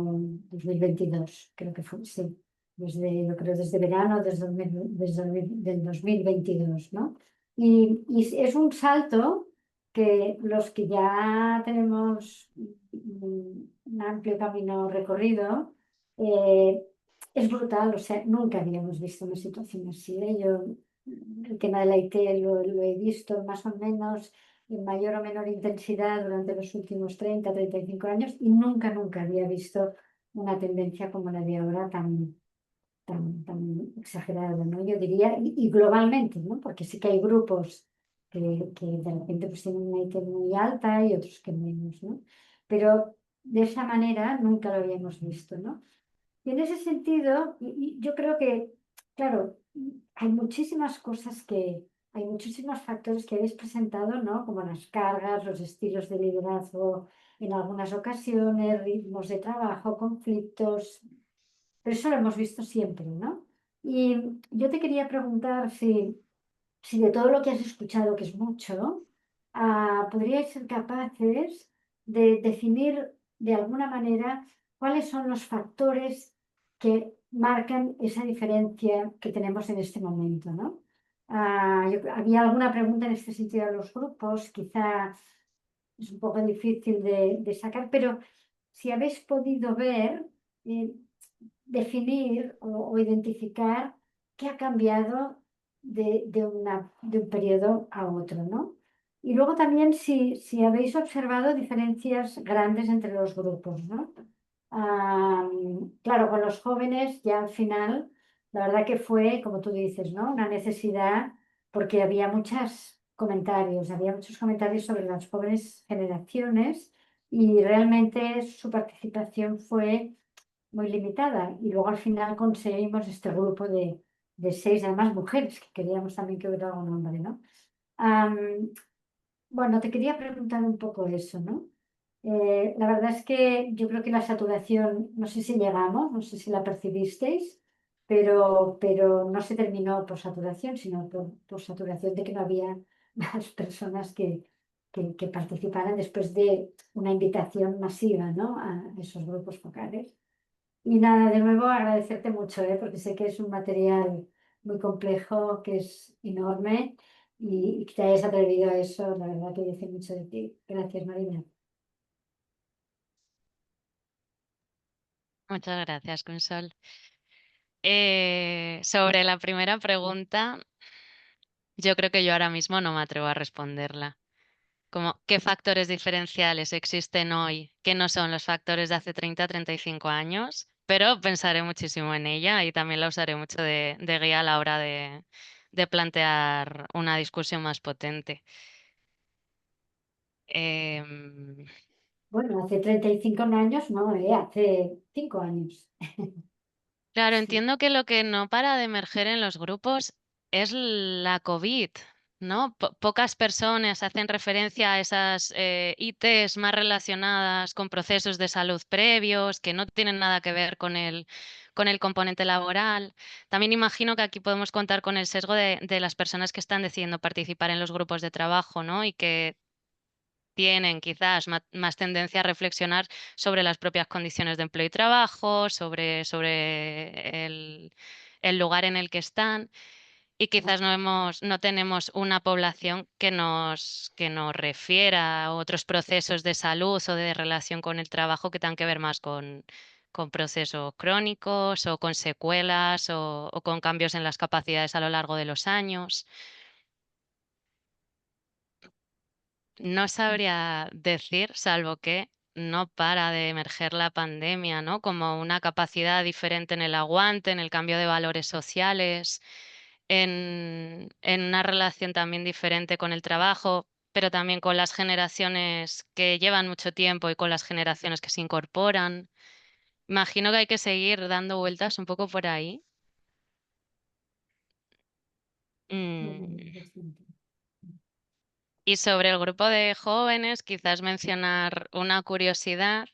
2022, creo que fue, sí, yo creo desde verano del 2022, ¿no? Y es un salto que los que ya tenemos un amplio camino recorrido, es brutal, o sea, nunca habíamos visto una situación así. Yo el tema de la IT lo he visto más o menos en mayor o menor intensidad durante los últimos 35 años y nunca había visto una tendencia como la de ahora tan exagerada, ¿no? Yo diría, y globalmente, ¿no? Porque sí que hay grupos que de repente pues tienen una IT muy alta y otros que menos, ¿no? Pero de esa manera nunca lo habíamos visto, ¿no? Y en ese sentido, y yo creo que, claro, hay muchísimas cosas hay muchísimos factores que habéis presentado, ¿no? Como las cargas, los estilos de liderazgo en algunas ocasiones, ritmos de trabajo, conflictos, pero eso lo hemos visto siempre, ¿no? Y yo te quería preguntar si de todo lo que has escuchado, que es mucho, podríais ser capaces de definir de alguna manera cuáles son los factores que marcan esa diferencia que tenemos en este momento, ¿no? Había alguna pregunta en este sentido a los grupos, quizá es un poco difícil de sacar, pero si habéis podido ver, eh, definir o identificar qué ha cambiado de un periodo a otro, ¿no? Y luego también si habéis observado diferencias grandes entre los grupos, ¿no? Claro, con los jóvenes ya al final, la verdad que fue, como tú dices, ¿no? Una necesidad porque había había muchos comentarios sobre las jóvenes generaciones y realmente su participación fue muy limitada. Y luego al final conseguimos este grupo de 6, además mujeres, que queríamos también que hubiera algún hombre, ¿no? Bueno, te quería preguntar un poco eso, ¿no? La verdad es que yo creo que la saturación, no sé si llegamos, no sé si la percibisteis, pero no se terminó por saturación, sino por saturación de que no había más personas que participaran después de una invitación masiva, ¿no? A esos grupos focales. Y nada, de nuevo agradecerte mucho, porque sé que es un material muy complejo, que es enorme y que te hayas atrevido a eso, la verdad que dice mucho de ti. Gracias, Marina. Muchas gracias, Consol. Sobre la primera pregunta, yo creo que yo ahora mismo no me atrevo a responderla. Como, ¿qué factores diferenciales existen hoy que no son los factores de hace 30, 35 años? Pero pensaré muchísimo en ella y también la usaré mucho de guía a la hora de plantear una discusión más potente. Em, Bueno, hace 35 años, no, hace 5 años. Claro, Sí. entiendo que lo que no para de emerger en los grupos es la COVID, ¿no? Pocas personas hacen referencia a esas ITs más relacionadas con procesos de salud previos que no tienen nada que ver con el componente laboral. También imagino que aquí podemos contar con el sesgo de las personas que están decidiendo participar en los grupos de trabajo, ¿no? Y que tienen quizás más tendencia a reflexionar sobre las propias condiciones de empleo y trabajo, sobre el lugar en el que están. Y quizás no tenemos una población que nos refiera a otros procesos de salud o de relación con el trabajo que tengan que ver más con procesos crónicos o con secuelas o con cambios en las capacidades a lo largo de los años. No sabría decir, salvo que no para de emerger la pandemia, ¿no? Como una capacidad diferente en el aguante, en el cambio de valores sociales, en una relación también diferente con el trabajo, pero también con las generaciones que llevan mucho tiempo y con las generaciones que se incorporan. Imagino que hay que seguir dando vueltas un poco por ahí. Mm. Y sobre el grupo de jóvenes, quizás mencionar una curiosidad,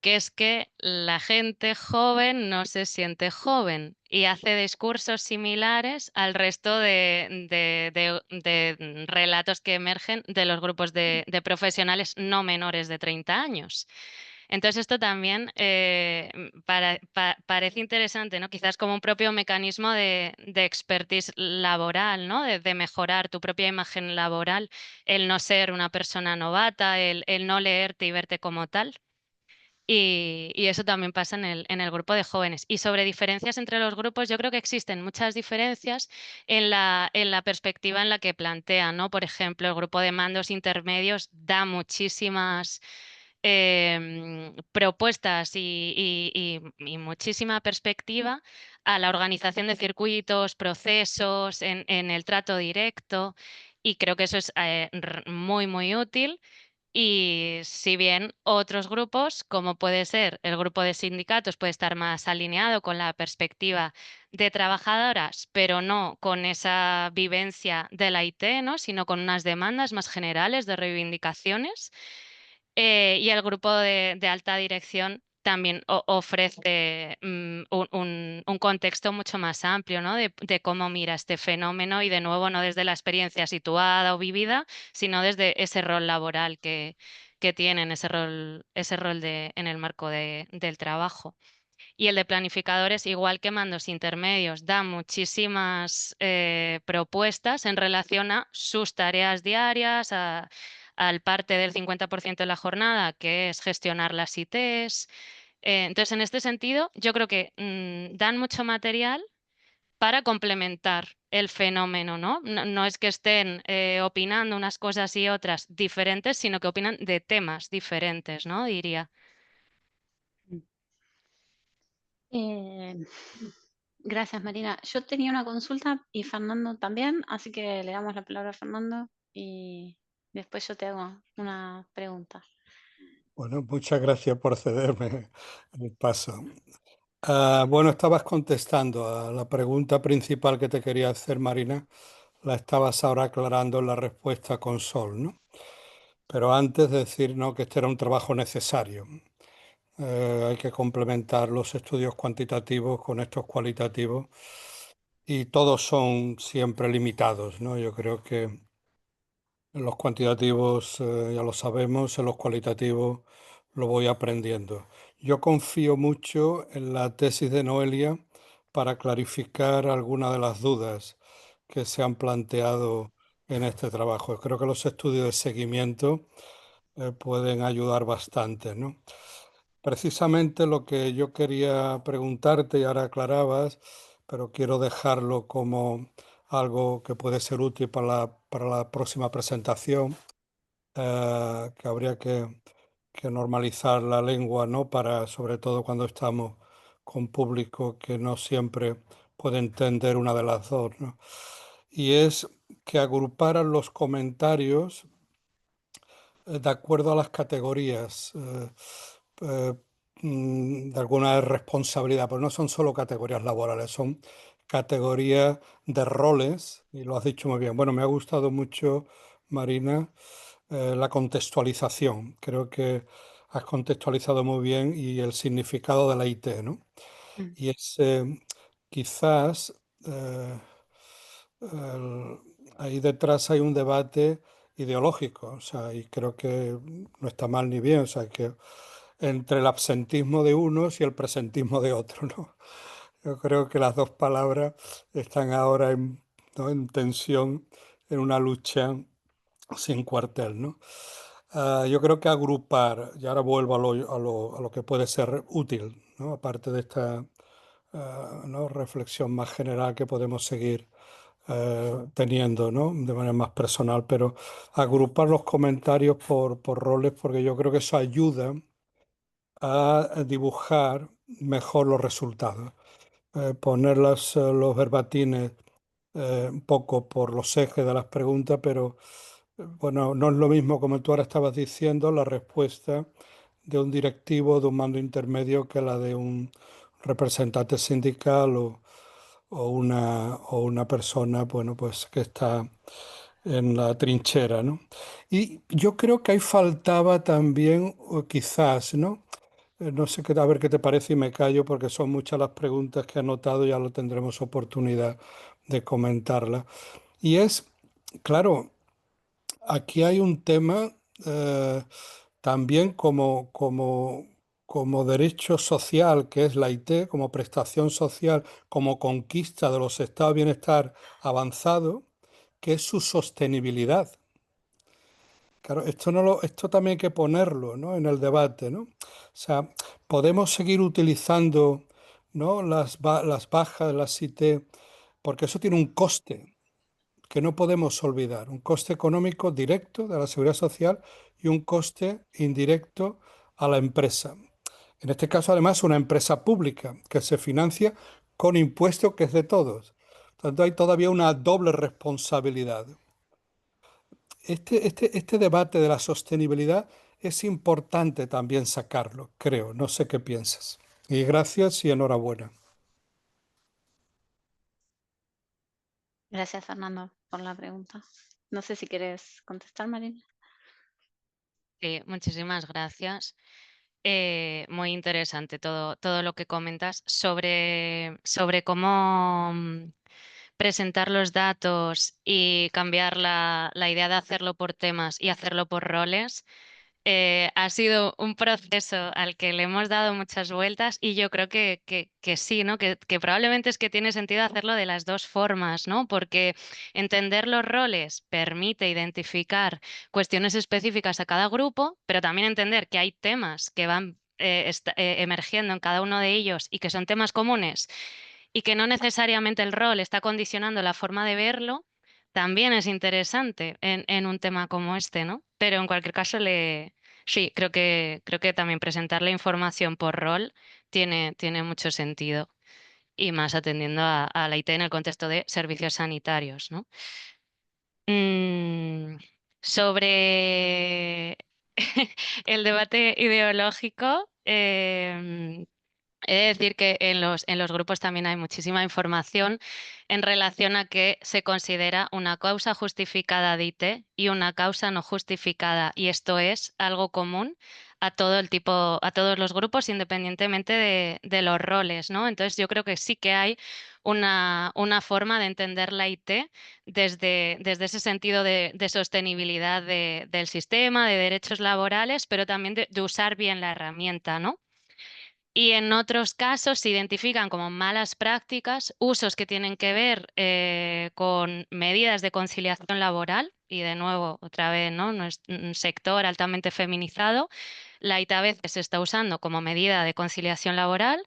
que es que la gente joven no se siente joven y hace discursos similares al resto de relatos que emergen de los grupos de profesionales no menores de 30 años. Entonces esto también parece interesante, ¿no? Quizás como un propio mecanismo de expertise laboral, ¿no? De mejorar tu propia imagen laboral, el no ser una persona novata, el no leerte y verte como tal. Y eso también pasa en el grupo de jóvenes. Y sobre diferencias entre los grupos, yo creo que existen muchas diferencias en la perspectiva en la que plantean, ¿no? Por ejemplo, el grupo de mandos intermedios da muchísimas propuestas y muchísima perspectiva a la organización de circuitos, procesos, en el trato directo. Y creo que eso es muy, muy útil. Y si bien otros grupos, como puede ser el grupo de sindicatos, puede estar más alineado con la perspectiva de trabajadoras, pero no con esa vivencia de la IT, ¿no? Sino con unas demandas más generales de reivindicaciones. Y el grupo de alta dirección también ofrece un contexto mucho más amplio, ¿no? De cómo mira este fenómeno y de nuevo no desde la experiencia situada o vivida, sino desde ese rol laboral que tienen, ese rol en el marco del trabajo. Y el de planificadores, igual que mandos intermedios, da muchísimas propuestas en relación a sus tareas diarias, al parte del 50% de la jornada, que es gestionar las ITs. Entonces, en este sentido, yo creo que dan mucho material para complementar el fenómeno, ¿no? No es que estén opinando unas cosas y otras diferentes, sino que opinan de temas diferentes, ¿no? Diría. Eh, gracias, Marina. Yo tenía una consulta y Fernando también, así que le damos la palabra a Fernando y después yo te hago una pregunta. Bueno, muchas gracias por cederme el paso. Bueno, estabas contestando a la pregunta principal que te quería hacer, Marina. La estabas ahora aclarando en la respuesta con Sol, ¿no? Pero antes decir, ¿no?, que este era un trabajo necesario. Hay que complementar los estudios cuantitativos con estos cualitativos y todos son siempre limitados, ¿no? Yo creo que En los cuantitativos ya lo sabemos, en los cualitativos lo voy aprendiendo. Yo confío mucho en la tesis de Noelia para clarificar algunas de las dudas que se han planteado en este trabajo. Creo que los estudios de seguimiento pueden ayudar bastante, ¿no? Precisamente lo que yo quería preguntarte y ahora aclarabas, pero quiero dejarlo como algo que puede ser útil para la próxima presentación, que habría que normalizar la lengua, ¿no? Para, sobre todo cuando estamos con público que no siempre puede entender una de las dos, ¿no? Y es que agruparan los comentarios de acuerdo a las categorías eh, de alguna responsabilidad, pero no son solo categorías laborales, son categorías de roles, y lo has dicho muy bien. Bueno, me ha gustado mucho, Marina, la contextualización. Creo que has contextualizado muy bien y el significado de la IT, ¿no? Mm. Y es quizás eh, el- ahí detrás hay un debate ideológico, o sea, y creo que no está mal ni bien, o sea, que entre el absentismo de unos y el presentismo de otros, ¿no? Yo creo que las dos palabras están ahora ¿no? en tensión, en una lucha sin cuartel, ¿no? Yo creo que agrupar, y ahora vuelvo a lo que puede ser útil, ¿no? Aparte de esta ¿no? reflexión más general que podemos seguir teniendo, ¿no? De manera más personal, pero agrupar los comentarios por roles, porque yo creo que eso ayuda a dibujar mejor los resultados. Poner los verbatines un poco por los ejes de las preguntas, pero bueno, no es lo mismo como tú ahora estabas diciendo, la respuesta de un directivo de un mando intermedio que la de un representante sindical o una persona, bueno, pues que está en la trinchera, ¿no? Y yo creo que ahí faltaba también, o quizás, ¿no? No sé qué, a ver qué te parece y me callo porque son muchas las preguntas que he anotado, ya lo tendremos oportunidad de comentarlas. Y es, claro, aquí hay un tema también como derecho social, que es la IT, como prestación social, como conquista de los estados de bienestar avanzado, que es su sostenibilidad. Claro, esto también hay que ponerlo, ¿no? en el debate, ¿no? O sea, podemos seguir utilizando, ¿no? las bajas, las IT, porque eso tiene un coste que no podemos olvidar, un coste económico directo de la seguridad social y un coste indirecto a la empresa. En este caso, además, una empresa pública que se financia con impuestos que es de todos. Por tanto, hay todavía una doble responsabilidad. Este debate de la sostenibilidad es importante también sacarlo, creo. No sé qué piensas. Y gracias y enhorabuena. Gracias, Fernando, por la pregunta. No sé si quieres contestar, Marina. Sí, muchísimas gracias. Muy interesante todo lo que comentas sobre cómo presentar los datos y cambiar la idea de hacerlo por temas y hacerlo por roles. Ha sido un proceso al que le hemos dado muchas vueltas y yo creo que sí, ¿no? Que probablemente es que tiene sentido hacerlo de las dos formas, ¿no? Porque entender los roles permite identificar cuestiones específicas a cada grupo, pero también entender que hay temas que van emergiendo en cada uno de ellos y que son temas comunes y que no necesariamente el rol está condicionando la forma de verlo, también es interesante en un tema como este, ¿no? Pero en cualquier caso, sí, creo que también presentar la información por rol tiene mucho sentido y más atendiendo a la IT en el contexto de servicios sanitarios, ¿no? Mm, sobre el debate ideológico, He de decir que en los grupos también hay muchísima información en relación a que se considera una causa justificada de IT y una causa no justificada. Y esto es algo común a todo el tipo, a todos los grupos, independientemente de los roles, ¿no? Entonces yo creo que sí que hay una forma de entender la IT desde ese sentido de sostenibilidad del sistema, de derechos laborales, pero también de usar bien la herramienta, ¿no? Y en otros casos se identifican como malas prácticas, usos que tienen que ver con medidas de conciliación laboral, y de nuevo, otra vez, ¿no? No es un sector altamente feminizado. La IT a veces se está usando como medida de conciliación laboral,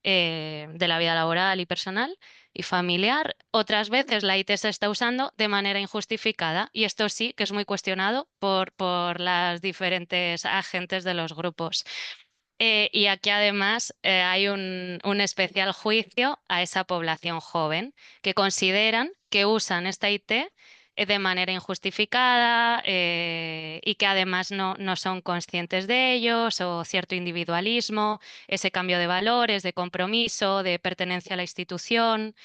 de la vida laboral y personal y familiar. Otras veces la IT se está usando de manera injustificada, y esto sí que es muy cuestionado por las diferentes agentes de los grupos. Y aquí además hay un especial juicio a esa población joven que consideran que usan esta IT de manera injustificada y que además no son conscientes de ellos, o cierto individualismo, ese cambio de valores, de compromiso, de pertenencia a la institución,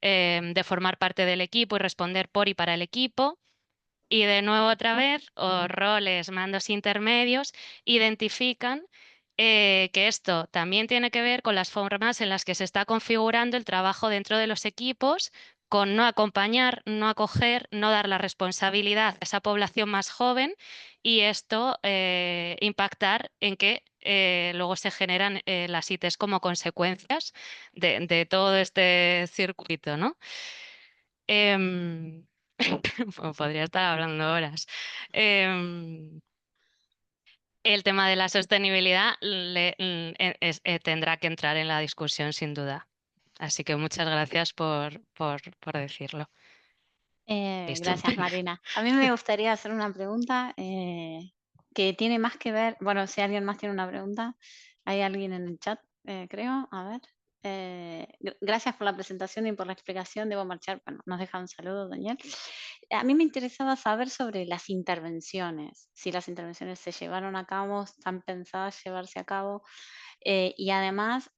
de formar parte del equipo y responder por y para el equipo. Y de nuevo otra vez, o roles, mandos intermedios, identifican que esto también tiene que ver con las formas en las que se está configurando el trabajo dentro de los equipos, con no acompañar, no acoger, no dar la responsabilidad a esa población más joven, y esto impactar en que luego se generan las ITs como consecuencias de todo este circuito, ¿no? Podría estar hablando horas. El tema de la sostenibilidad tendrá que entrar en la discusión sin duda. Así que muchas gracias por decirlo. Listo. Gracias, Marina. A mí me gustaría hacer una pregunta que tiene más que ver, bueno, si alguien más tiene una pregunta, hay alguien en el chat, creo, a ver. Gracias por la presentación y por la explicación. Debo marchar. Bueno, nos deja un saludo, Daniel. A mí me interesaba saber sobre las intervenciones, si las intervenciones se llevaron a cabo, están pensadas llevarse a cabo, y además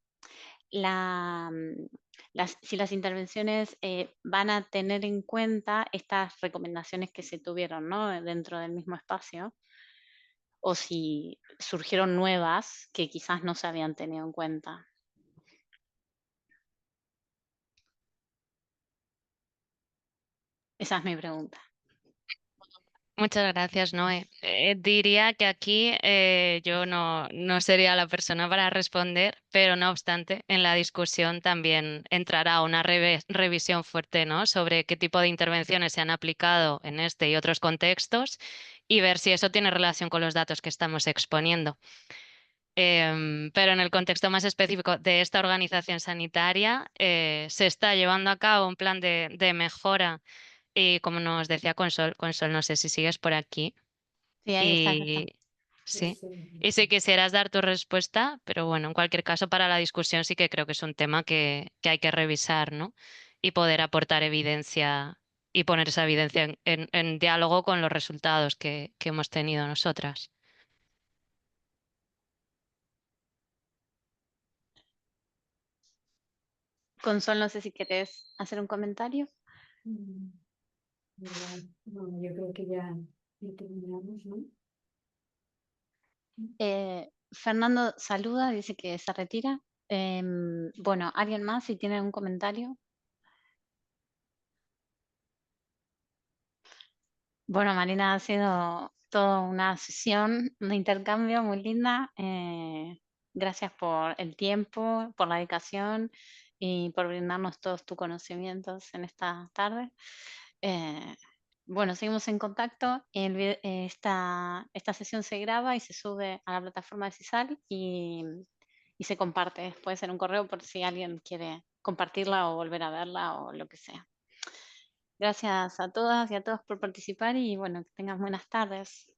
si las intervenciones van a tener en cuenta estas recomendaciones que se tuvieron, ¿no? Dentro del mismo espacio, o si surgieron nuevas que quizás no se habían tenido en cuenta. Esa es mi pregunta. Muchas gracias, Noé. Diría que aquí yo no sería la persona para responder, pero no obstante, en la discusión también entrará una revisión fuerte, ¿no? Sobre qué tipo de intervenciones se han aplicado en este y otros contextos, y ver si eso tiene relación con los datos que estamos exponiendo. Pero en el contexto más específico de esta organización sanitaria, se está llevando a cabo un plan de mejora. Y como nos decía Consol, no sé si sigues por aquí. Sí, ahí está. Y sí. Sí. Y si quisieras dar tu respuesta, pero bueno, en cualquier caso, para la discusión sí que creo que es un tema que hay que revisar, ¿no? Y poder aportar evidencia y poner esa evidencia en diálogo con los resultados que hemos tenido nosotras. Consol, no sé si querés hacer un comentario. Bueno, yo creo que ya terminamos, ¿no? Fernando saluda, dice que se retira. Bueno, ¿alguien más si tiene un comentario? Bueno, Marina, ha sido toda una sesión de intercambio muy linda. Gracias por el tiempo, por la dedicación y por brindarnos todos tus conocimientos en esta tarde. Bueno, seguimos en contacto. Esta sesión se graba y se sube a la plataforma de CISAL y se comparte después en un correo por si alguien quiere compartirla o volver a verla o lo que sea. Gracias a todas y a todos por participar y bueno, que tengan buenas tardes.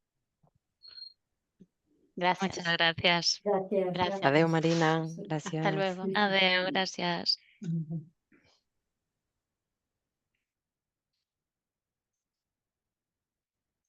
Gracias. Muchas gracias. Gracias. Gracias. Adeu, Marina. Sí. Gracias. Hasta luego. Adiós, gracias. Ujú.